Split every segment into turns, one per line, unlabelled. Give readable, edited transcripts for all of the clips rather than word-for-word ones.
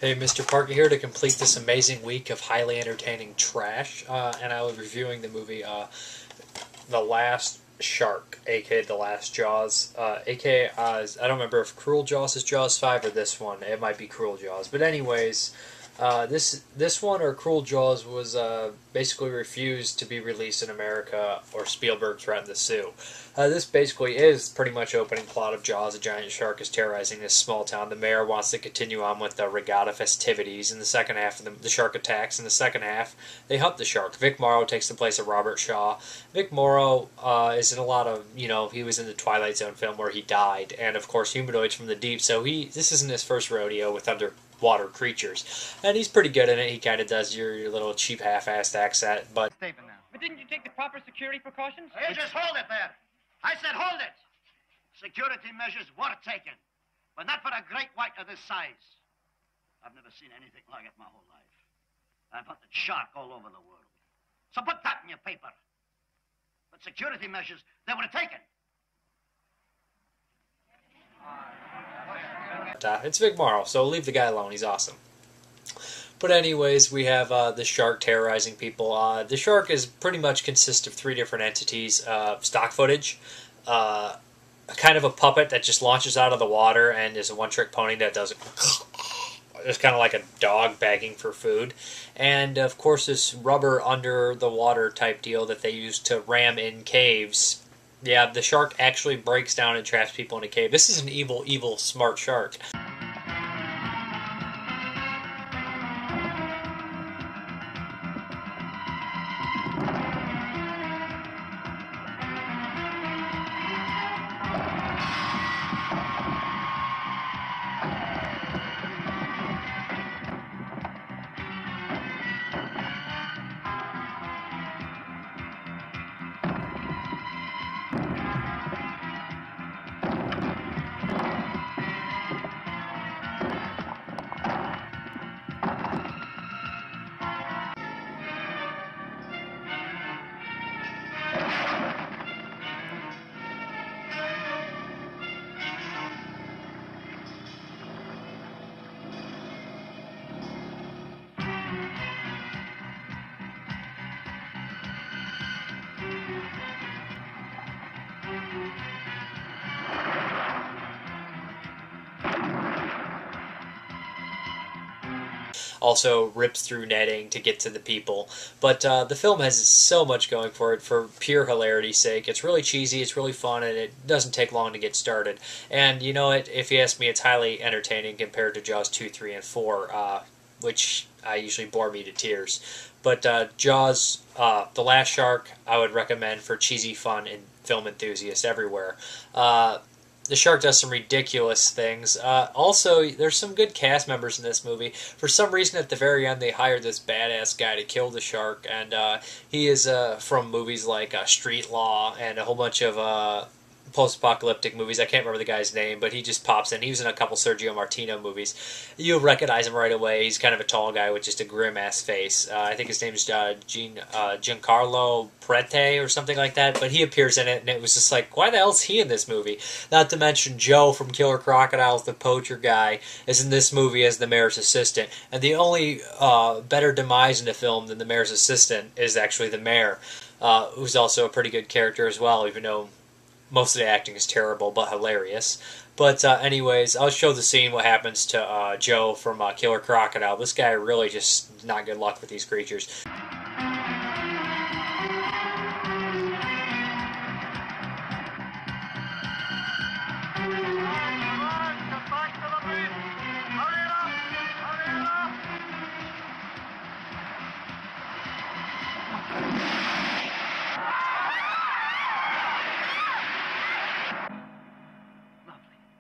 Hey, Mrparka here to complete this amazing week of highly entertaining trash, and I was reviewing the movie The Last Shark, aka The Last Jaws, aka I don't remember if Cruel Jaws is Jaws 5 or this one. It might be Cruel Jaws, but anyways, this one or Cruel Jaws was basically refused to be released in America, or Spielberg threatened to sue. This basically is pretty much opening plot of Jaws. A giant shark is terrorizing this small town. The mayor wants to continue on with the regatta festivities. In the second half, the shark attacks. In the second half, they hunt the shark. Vic Morrow takes the place of Robert Shaw. Vic Morrow is in a lot of, he was in the Twilight Zone film where he died, and of course Humanoids from the Deep. So this isn't his first rodeo with underwater creatures, and he's pretty good in it. He kind of does your little cheap half-assed accent, but
But didn't you take the proper security precautions?
Hey, just hold it there. I said hold it. Security measures were taken, but not for a great white of this size. I've never seen anything like it my whole life. I've hunted shark all over the world. So put that in your paper. But security measures, they were taken.
it's Vic Morrow, so leave the guy alone. He's awesome. But anyways, we have the shark terrorizing people. The shark is pretty much consists of three different entities. Stock footage, kind of a puppet that just launches out of the water and is a one-trick pony that does it. It's kind of like a dog begging for food. And, of course, this rubber under the water type deal that they use to ram in caves. Yeah, the shark actually breaks down and traps people in a cave. This is an evil, evil, smart shark. Also rips through netting to get to the people. But the film has so much going for it for pure hilarity's sake. It's really cheesy, it's really fun, and it doesn't take long to get started. And you know what? If you ask me, it's highly entertaining compared to Jaws 2, 3, and 4, which usually bore me to tears. But Jaws, The Last Shark, I would recommend for cheesy fun and film enthusiasts everywhere. The shark does some ridiculous things. Also, there's some good cast members in this movie. For some reason, at the very end, they hired this badass guy to kill the shark, and he is from movies like Street Law and a whole bunch of post-apocalyptic movies. I can't remember the guy's name, but he just pops in. He was in a couple Sergio Martino movies. You'll recognize him right away. He's kind of a tall guy with just a grim-ass face. I think his name is Giancarlo Prete or something like that, but he appears in it, and it was just like, why the hell is he in this movie? Not to mention Joe from Killer Crocodiles, the poacher guy, is in this movie as the mayor's assistant, and the only better demise in the film than the mayor's assistant is actually the mayor, who's also a pretty good character as well, even though most of the acting is terrible, but hilarious. But anyways, I'll show the scene what happens to Joe from Killer Crocodile. This guy really just not good luck with these creatures.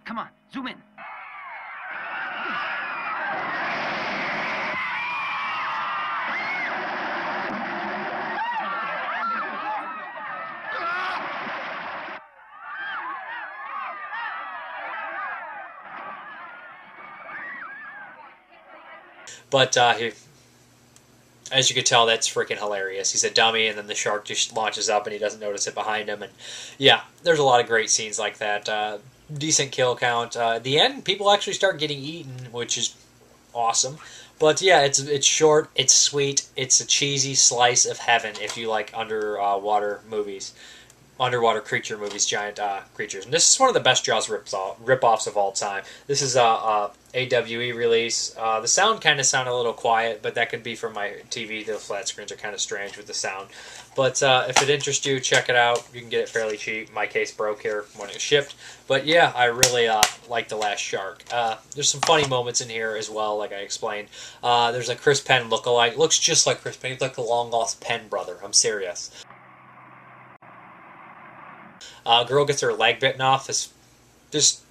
Come on, zoom in.
But as you can tell, that's freaking hilarious. He's a dummy, and then the shark just launches up, and he doesn't notice it behind him. And yeah, there's a lot of great scenes like that. Decent kill count. At the end, people actually start getting eaten, which is awesome. But yeah, it's short, it's sweet, it's a cheesy slice of heaven if you like underwater movies, underwater creature movies, giant creatures. And this is one of the best Jaws rip-offs of all time. This is a AWE release. The sound kind of sounded a little quiet, but that could be from my TV. The flat screens are kind of strange with the sound. But if it interests you, check it out. You can get it fairly cheap. My case broke here when it shipped. But yeah, I really like The Last Shark. There's some funny moments in here as well, like I explained. There's a Chris Penn lookalike. Looks just like Chris Penn. He's like the long-lost Penn brother. I'm serious. A girl gets her leg bitten off. It's just,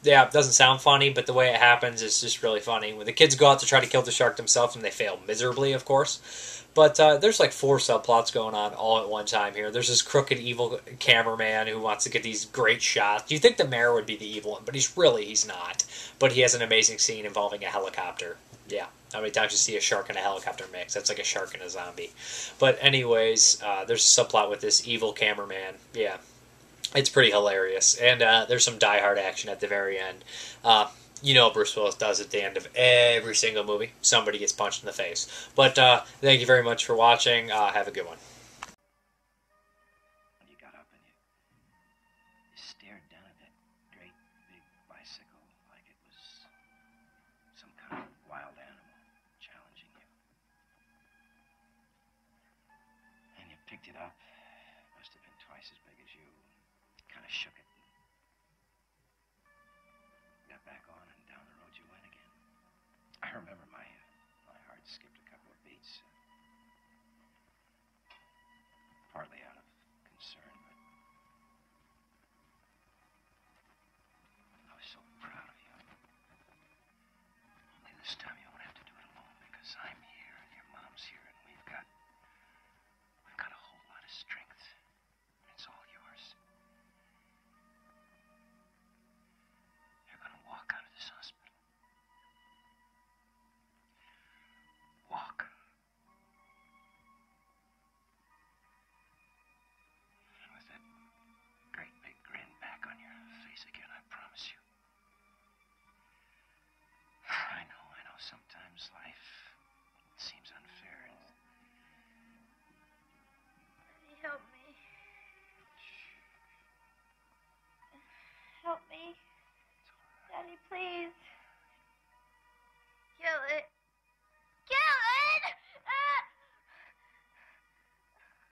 yeah, it doesn't sound funny, but the way it happens is just really funny. When the kids go out to try to kill the shark themselves, and they fail miserably, of course. But there's like 4 subplots going on all at one time here. There's this crooked, evil cameraman who wants to get these great shots. You think the mayor would be the evil one, but he's not. But he has an amazing scene involving a helicopter. Yeah. How many times you see a shark and a helicopter mix? That's like a shark and a zombie. But anyways, there's a subplot with this evil cameraman. Yeah. It's pretty hilarious, and there's some die-hard action at the very end. You know Bruce Willis does at the end of every single movie. Somebody gets punched in the face. But thank you very much for watching. Have a good one.
You got up and you stared down at that great big bicycle like it was some kind of wild animal challenging you. And you picked it up. Must have been twice as big as you. Kind of shook it. Got back on and down the road you went again. I remember my heart skipped a couple of beats. Partly out of concern, but I was so proud of you. Only this time you won't have to do it alone because I'm